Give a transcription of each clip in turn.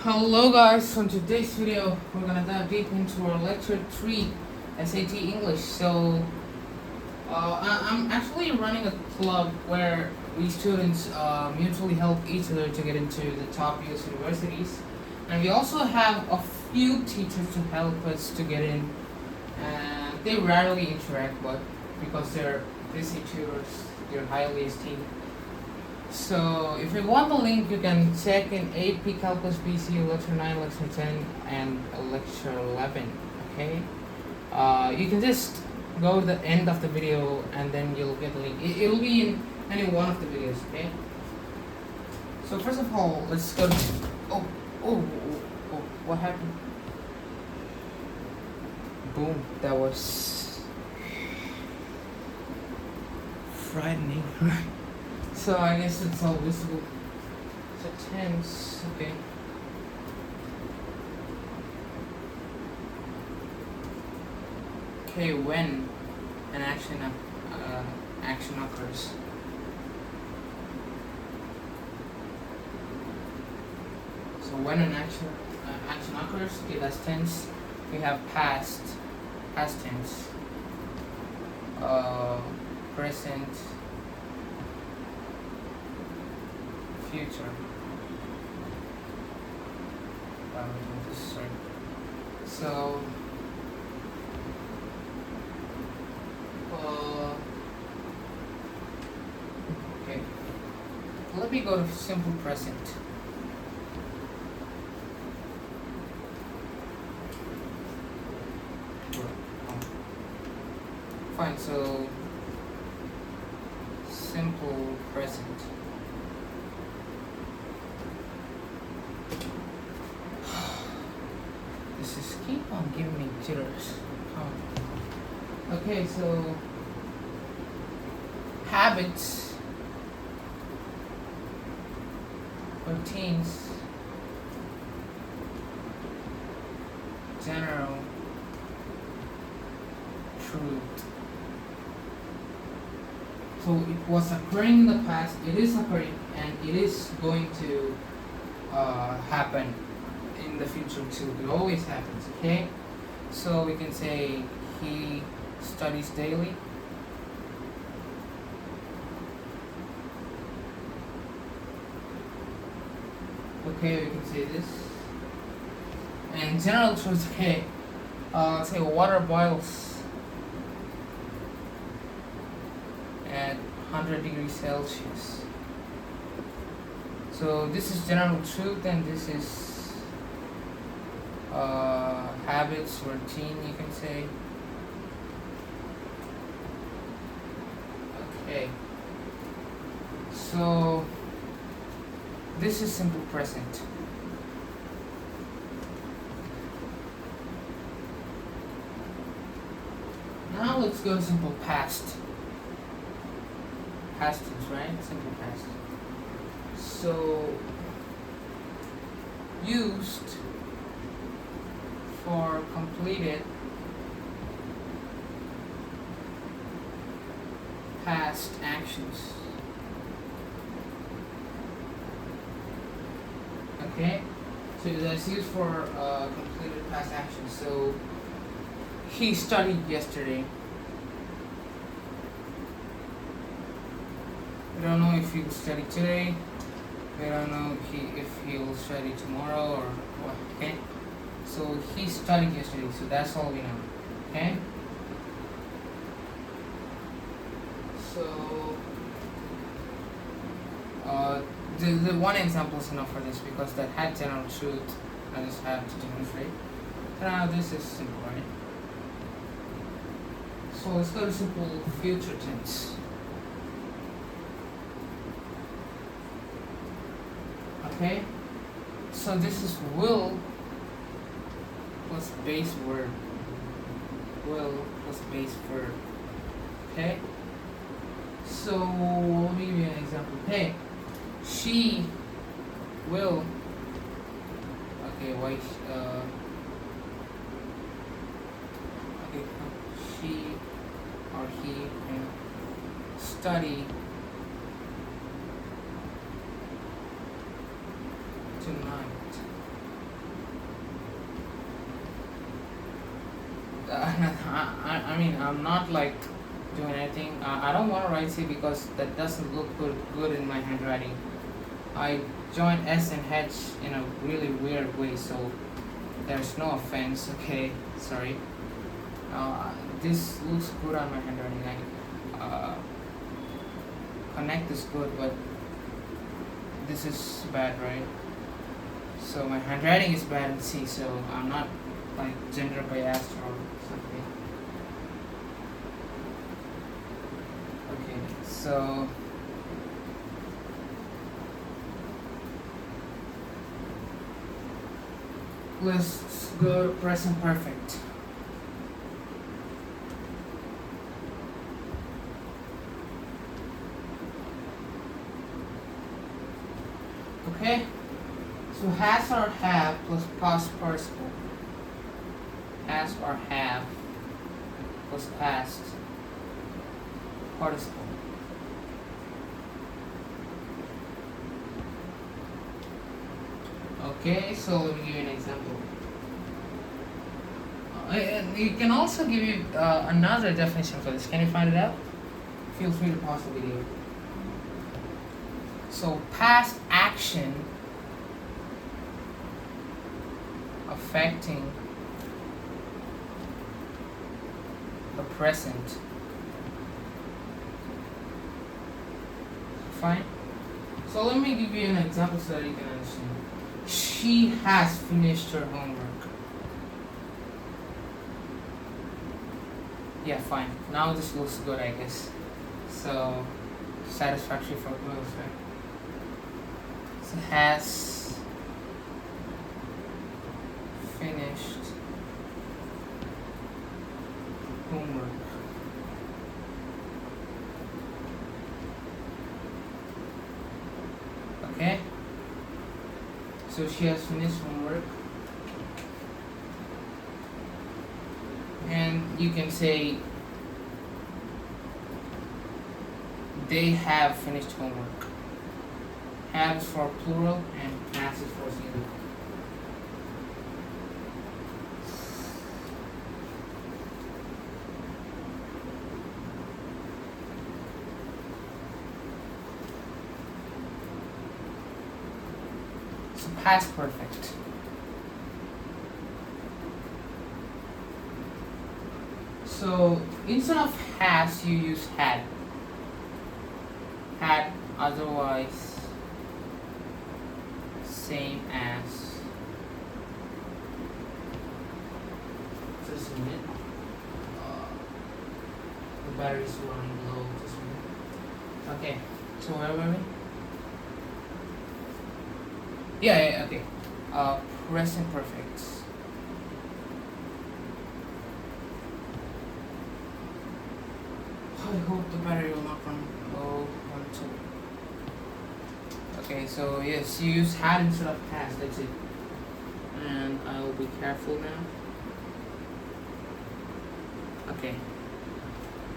Hello guys, so in today's video we're gonna dive deep into our lecture 3 SAT English. So I'm actually running a club where we students mutually help each other to get into the top US universities, and we also have a few teachers to help us to get in, and they rarely interact, but because they're busy tutors, they're highly esteemed. So if you want the link, you can check in AP Calculus BC Lecture 9, Lecture 10, and Lecture 11. Okay, you can just go to the end of the video and then you'll get the link. It'll be in any one of the videos. Okay. So first of all, let's go. Oh, oh, oh! What happened? Boom! That was frightening. So I guess it's all visible. So tense, okay. Okay, when an action occurs. So when an action occurs, okay, that's tense. We have past tense, present, future. Sorry. So okay. Let me go to simple present. Fine. So simple present. Keep on giving me jitters. Okay, so habits, routines, general, truth. So it was occurring in the past, it is occurring, and it is going to happen in the future too. It always happens. Okay, so we can say he studies daily. Okay, we can say this. And general truth. Okay, let's say water boils at 100 degrees Celsius. So this is general truth, and this is habits, routine, you can say. Okay, so this is simple present. Now let's go to simple past. Past tense, right? Simple past. So used for completed past actions. Okay, so that's used for completed past actions. So he studied yesterday. We don't know if he'll study today. We don't know if he'll study tomorrow or what. Okay. So he studied yesterday, so that's all we know. Okay? So the one example is enough for this because that had general truth. I just have to demonstrate. So now this is simple, right? So let's go to simple future tense. Okay? So this is will plus base verb. Will plus base verb. Okay? So let me give you an example. Hey, she will. Okay, why? Okay, she or he can study tonight. I mean, I'm not like doing anything. I don't want to write C because that doesn't look good in my handwriting. I joined S and H in a really weird way, so there's no offense, okay? Sorry. This looks good on my handwriting. Connect is good, but this is bad, right? So my handwriting is bad in C, so I'm not like gender biased or something. Okay, so let's go to present perfect. Okay, so has or have plus past participle. Has or have plus past participle. Okay, so let me give you an example. You can also give you another definition for this. Can you find it out? Feel free to pause the video. So past action affecting the present. Fine. So let me give you an example so that you can understand. She has finished her homework. Yeah, fine. Now this looks good, I guess. So satisfactory for both, right? So has finished homework. Okay? So she has finished homework. And you can say they have finished homework. Have is for plural and has is for singular. So past perfect. So instead of has, you use had. Had, otherwise same as. Just a minute. The battery's running low. Just a minute. Okay. So where were we? Yeah, okay. Present perfect. I hope the battery will not run low until. Okay, so yes, you use had instead of has, that's it. And I will be careful now. Okay.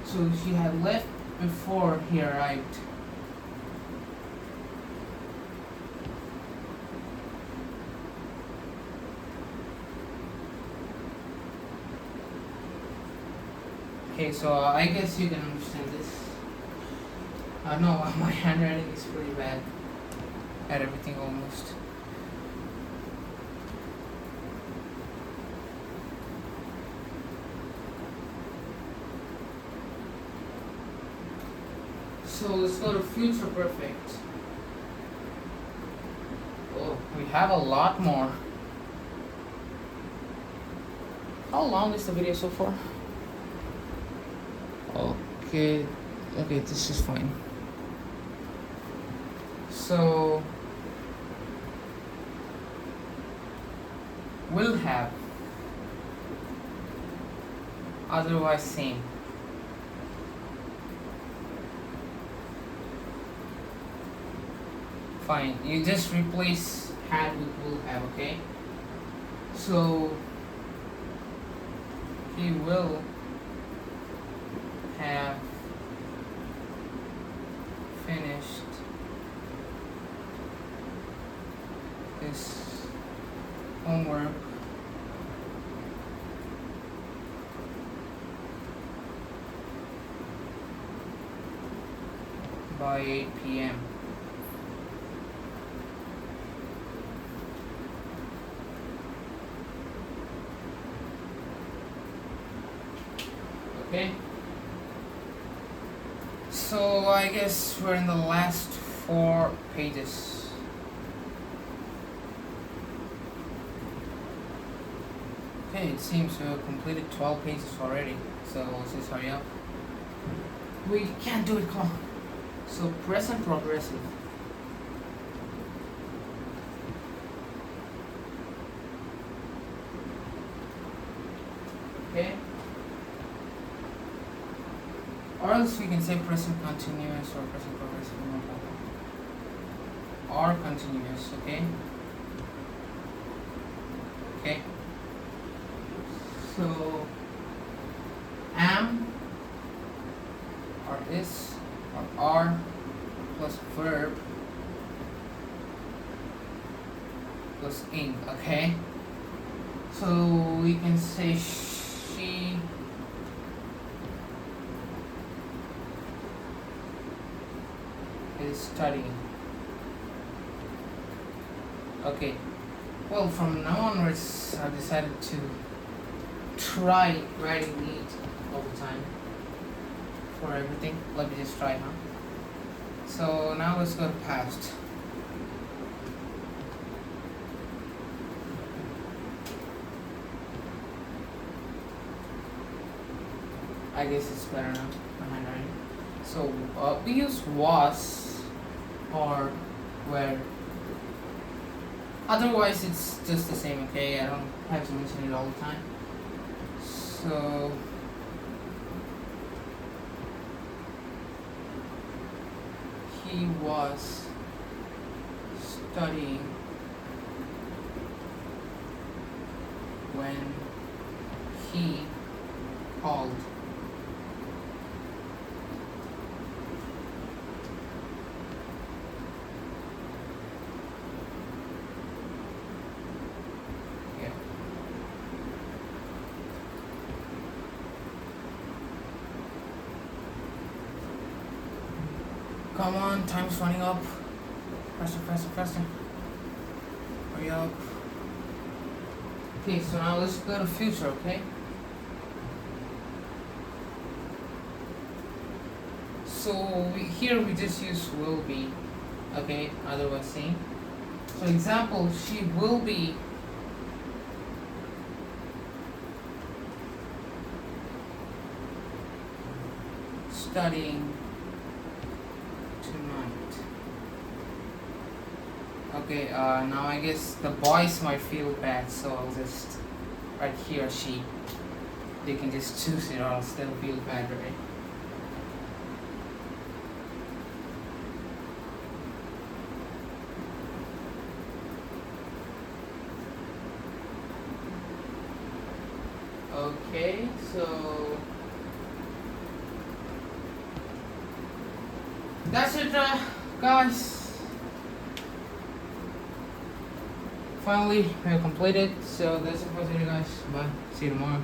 So she had left before he arrived. Okay, so I guess you can understand this. No, my handwriting is pretty bad at everything almost. So let's go to future perfect. Oh, we have a lot more. How long is the video so far? Okay, this is fine. So will have, otherwise same. Fine, you just replace had with will have, okay? So he will have finished his homework by 8 p.m. Okay. So I guess we're in the last 4 pages. Okay, it seems we have completed 12 pages already. So let's just hurry up. We can't do it, come on. So present progressive. Okay. Or else we can say present continuous or present progressive. Or continuous, okay? Okay. So am or is or are plus verb plus ing, okay? So we can say she is studying. Okay. Well, from now onwards, I've decided to try writing neat all the time for everything. Let me just try, huh? So now let's go to past. I guess it's better now, my handwriting. So we use was or where. Otherwise, it's just the same, okay? I don't have to mention it all the time. So he was studying when he called. Yeah. Come on, time's running up. Faster, faster, faster. Hurry up. Okay, so now let's go to future, okay? So here we just use will be, okay, otherwise saying. So example, she will be studying tonight. Okay, now I guess the boys might feel bad, so I'll just write he or she. They can just choose it or else they'll feel bad, right? Okay, so that's it, guys. Finally, we have completed. So that's it for today, guys. Bye. See you tomorrow.